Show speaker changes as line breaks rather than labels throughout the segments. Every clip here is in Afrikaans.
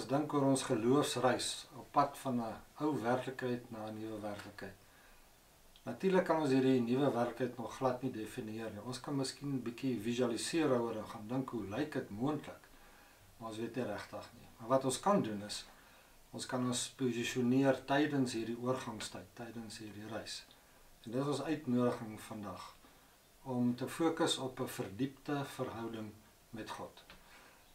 ons dink oor ons geloofsreis op pad van 'n ou werklikheid na 'n nuwe werklikheid. Natuurlik kan ons hierdie nuwe werklikheid nog glad nie definieer nie. Ons kan miskien 'n bietjie visualiseer oor en gaan dink hoe lyk dit moontlik, maar ons weet nie regtig nie. Maar wat ons kan doen is, ons kan ons posisioneer tydens hierdie oorgangstyd, tydens hierdie reis. En dit is ons uitnodiging vandag, om te fokus op 'n verdiepte verhouding met God.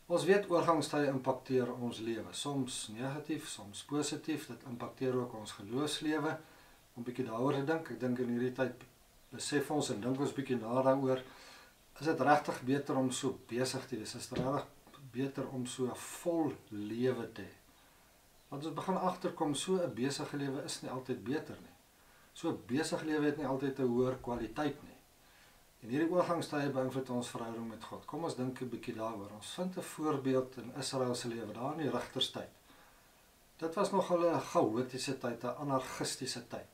Ons weet oorgangstye impakteer ons lewe, soms negatief, soms positief. Dit impakteer ook ons geloofslewe. Om 'n bietjie daaroor te dink. Ek dink in hierdie tyd besef ons en dink ons bietjie na daaroor, is dit regtig beter om so besig te wees? Is dit regtig beter om so 'n vol lewe te hê? Want ons begin agterkom, so 'n besige lewe is nie altyd beter nie. So 'n besige lewe het nie altyd 'n hoër kwaliteit nie. En hierdie oorgangstye beïnvloed ons verhouding met God. Kom ons dink 'n bietjie daaroor. Ons vind 'n voorbeeld in Israel se lewe, daar in die Rigterstyd. Dit was nogal 'n chaotiese tyd, 'n anarchistiese tyd.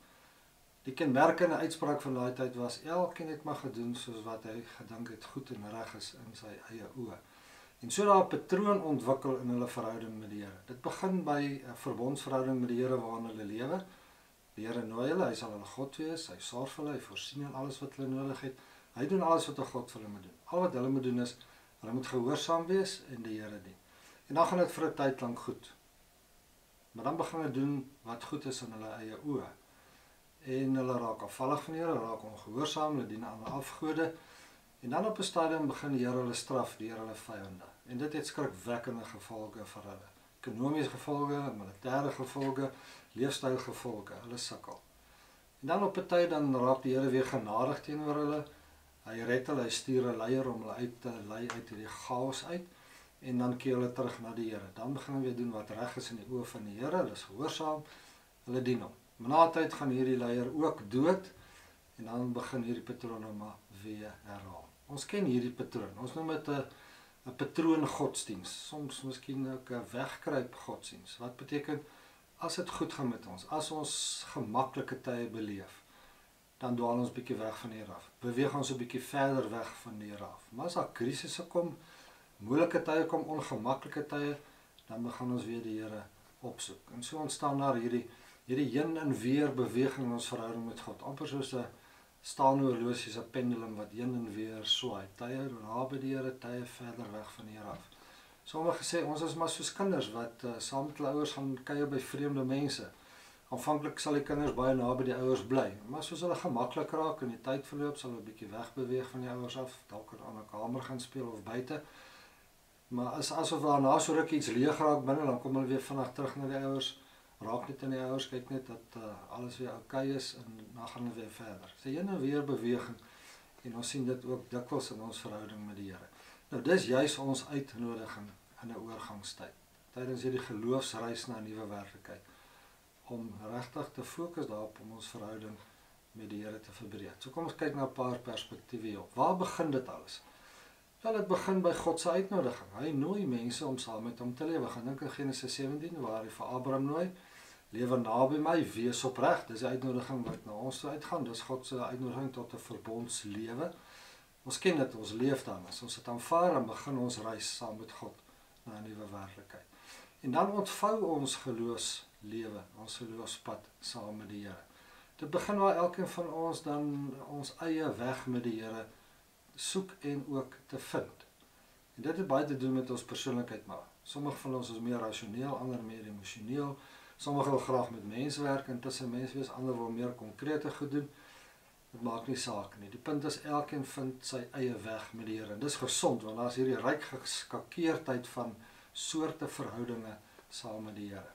Die kenmerkende uitspraak van daai tyd was, elkeen het maar gedoen soos wat hy gedink het goed en reg is in sy eie oë. En so daar 'n patroon ontwikkel in hulle verhouding met die Here. Dit begin by 'n verbondsverhouding met die Here waarin hulle lewe. Die Here nooi hulle, hy sal hulle God wees, hy sorg vir hulle, hy voorsien in alles wat hulle nodig het. Hy doen alles wat 'n God vir hulle moet doen. Al wat hulle moet doen is, hulle moet gehoorsaam wees en die Here dien. En dan gaan dit vir 'n tyd lank goed. Maar dan begin hulle doen wat goed is in hulle eie oë. En hulle raak afvallig van die Here, raak ongehoorsaam, hulle dien aan afgode. En dan op 'n stadium begin die Here hulle straf deur hulle vyande. En dit het skrikwekkende gevolge vir hulle. Ekonomiese gevolge, militêre gevolge, leefstylgevolge, hulle sukkel. En dan op 'n tyd dan raak die Here weer genadig teenoor hulle. Hy red hulle, hy stuur 'n leier om hulle uit te lei uit hierdie chaos uit. En dan keer hulle terug na die Here. Dan begin hulle weer doen wat reg is in die oë van die Here. Hulle is gehoorsaam, hulle dien hom. Maar na 'n tyd gaan hierdie leier ook dood. En dan begin hierdie patroon nou maar weer herhaal. Ons ken hierdie patroon. Ons noem dit 'n patroon godsdiens. Soms miskien ook 'n wegkruip godsdiens. Wat beteken, as dit goed gaan met ons, as ons gemaklike tye beleef, dan dwaal ons bietjie weg van die Here af. Beweeg ons 'n bietjie verder weg van die Here af. Maar as daar krisisse kom, moeilike tye kom, ongemaklike tye, dan begin ons weer die Here opsoek. En so ontstaan daar hierdie heen en weer beweging in ons verhouding met God. Amper soos 'n staande horlosie, 'n pendulum wat heen en weer swaai. Tye naby die Here, tye verder weg van die Here af. Sommige sê ons is maar soos kinders wat saam met hulle ouers gaan kuier by vreemde mense. Aanvanklik sal die kinders baie naby die ouers bly, maar soos hulle gemaklik raak en die tyd verloop, sal hulle 'n bietjie wegbeweeg van die ouers af, dalk in 'n ander kamer gaan speel of buite. Maar is asof daarna so ruk iets leeg raak binne, dan kom hulle weer vinnig terug na die ouers, raak net aan die ouers, kyk net dat alles weer oukei is en dan gaan hulle weer verder. So heen en weer beweging, en ons sien dit ook dikwels in ons verhouding met die Here. Nou dis juis ons uitnodiging in 'n oorgangstyd, tydens hierdie geloofsreis na 'n nuwe werklikheid, om regtig te fokus daarop om ons verhouding met die Here te verbreek. So kom ons kyk na 'n paar perspektiewe hierop. Waar begin dit alles? Wel, dit begin by God se uitnodiging. Hy nooi mense om saam met hom te lewe. Gaan dink in Genesis 17 waar hy vir Abraham nooi, lewe naby my, wees opreg. Dis die uitnodiging wat na ons toe uitgaan. Dis God se uitnodiging tot 'n verbondslewe. Ons ken dit, ons leef dan. As ons dit aanvaar, dan begin ons reis saam met God na 'n nuwe werklikheid. En dan ontvou ons geloofslewe, ons geloofspad saam met die Here. Dit begin waar elkeen van ons dan ons eie weg met die Here soek en ook te vind. En dit het baie te doen met ons persoonlikheid, maar sommige van ons is meer rasioneel, ander meer emosioneel. Sommige wil graag met mense werk en tussen mense wees, ander wil meer konkrete goed doen. Dit maak nie saak nie. Die punt is, elkeen vind sy eie weg met die Here. En dis gesond, want daar is hierdie ryk geskakeerdheid van soorte verhoudinge saam met die Here.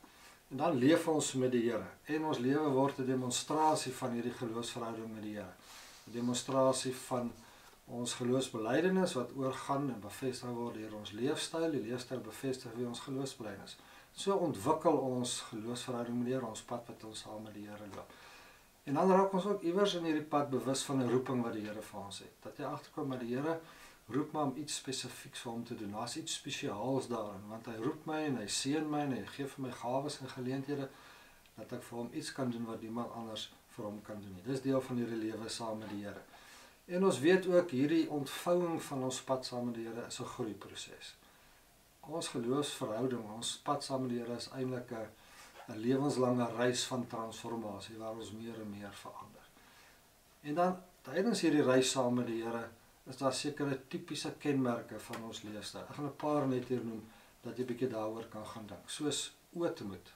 En dan leef ons met die Here. En ons lewe word 'n demonstrasie van hierdie geloofsverhouding met die Here. 'n Demonstrasie van ons geloofsbelijdenis wat oorgaan en bevestig word deur ons leefstyl. Die leefstyl bevestig weer ons geloofsbelijdenis. So ontwikkel ons geloofsverhouding met die Here, ons pad wat ons saam met die Here loop. En dan raak ons ook iewers in hierdie pad bewus van 'n roeping wat die Here vir ons het. Dat jy agterkom met die Here roep my om iets spesifieks vir hom te doen. Daar's iets spesiaals daarin, want hy roep my en hy seën my en hy gee vir my gawes en geleenthede dat ek vir hom iets kan doen wat niemand anders vir hom kan doen nie. Dis deel van hierdie lewe saam met die Here. En ons weet ook hierdie ontvouing van ons pad saam met die Here is 'n groeiproses. ons geloofsverhouding, ons pad saam met die Here is eintlik 'n lewenslange reis van transformasie waar ons meer en meer verander. En dan tydens hierdie reis saam met die Here is daar sekere tipiese kenmerke van ons leefstyl. Ek gaan 'n paar net hier noem dat jy bietjie daaroor kan gaan dink. Soos ootmoed.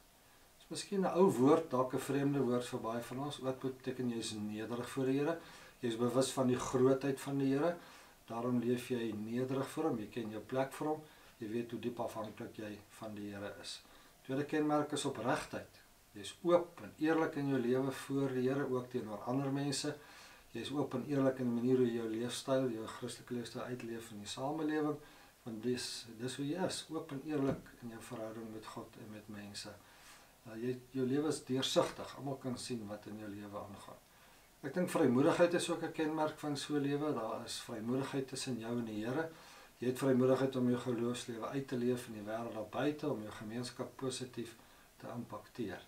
Dis miskien 'n ou woord, dalk 'n vreemde woord vir baie van ons. Ootmoed beteken jy is nederig voor die Here. Jy is bewus van die grootheid van die Here. Daarom leef jy nederig voor hom. Jy ken jou plek vir hom. Jy weet hoe diep afhanklik jy van die Here is. Tweede kenmerk is opregtheid. Jy is oop en eerlik in jou lewe voor die Here, ook teenoor ander mense. Jy is oop en eerlik in die manier hoe jy jou leefstyl, jou Christelike leefstyl uitleef in die samelewing, want dis hoe jy is, oop en eerlik in jou verhouding met God en met mense. Jou lewe is deursigtig, almal kan sien wat in jou lewe aangaan. Ek dink vrymoedigheid is ook 'n kenmerk van so 'n lewe. Daar is vrymoedigheid tussen jou en die Here. Jy het vrymoedigheid om jou geloofslewe uit te leef in die wêreld daar buite, om jou gemeenskap positief te impakteer.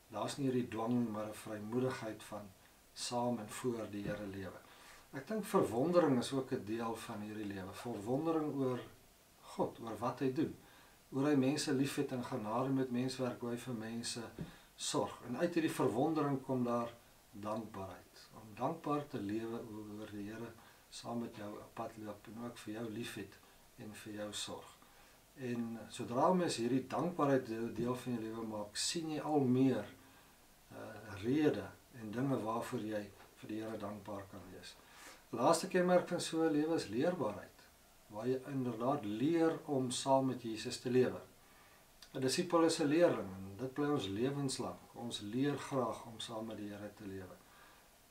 Daar's nie hierdie dwang nie, maar 'n vrymoedigheid van saam en voor die Here lewe. Ek dink verwondering is ook 'n deel van hierdie lewe. Verwondering oor God, oor wat hy doen. Oor hy mense liefhet en genade met menswerk, hoe hy vir mense sorg. En uit hierdie verwondering kom daar dankbaarheid. Om dankbaar te lewe oor die Here saam met jou 'n pad loop en ook vir jou liefhet en vir jou sorg. En sodra mens hierdie dankbaarheid deel van jou lewe maak, sien jy al meer rede en dinge waarvoor jy vir die Here dankbaar kan wees. Laaste kenmerk van so 'n lewe is leerbaarheid, waar jy inderdaad leer om saam met Jesus te lewe. 'n Disipel is 'n leerling en dit bly ons lewenslang. Ons leer graag om saam met die Here te lewe.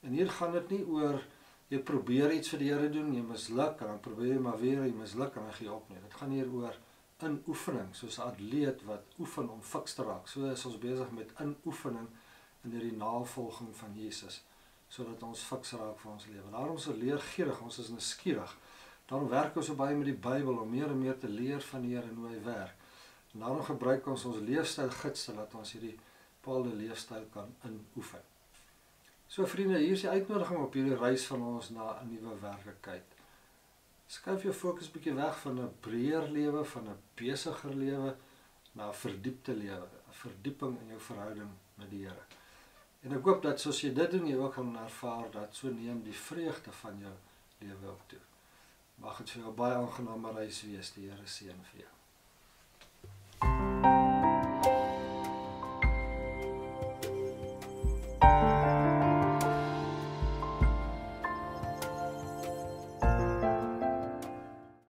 En hier gaan dit nie oor jy probeer iets vir die Here doen, jy misluk en dan probeer jy maar weer, jy misluk en dan gee jy op nie. Dit gaan hier oor inoefening, soos 'n atleet wat oefen om fiks te raak. So is ons besig met inoefening in hierdie navolging van Jesus, sodat ons fiks raak vir ons lewe. Daarom is ons leergierig, ons is nuuskierig. Daarom werk ons so baie met die Bybel om meer en meer te leer van die Here en hoe hy werk. En daarom gebruik ons leefstyl gids sodat ons hierdie bepaalde leefstyl kan inoefen. So vriende, hier is die uitnodiging op hierdie reis van ons na 'n nuwe werklikheid. Skuif jou fokus bietjie weg van 'n breër lewe, van 'n besiger lewe na 'n verdiepte lewe, 'n verdieping in jou verhouding met die Here. En ek hoop dat soos jy dit doen, jy ook gaan ervaar dat so neem die vreugde van jou lewe ook toe. Mag dit vir jou 'n baie aangename reis wees. Die Here seën vir jou.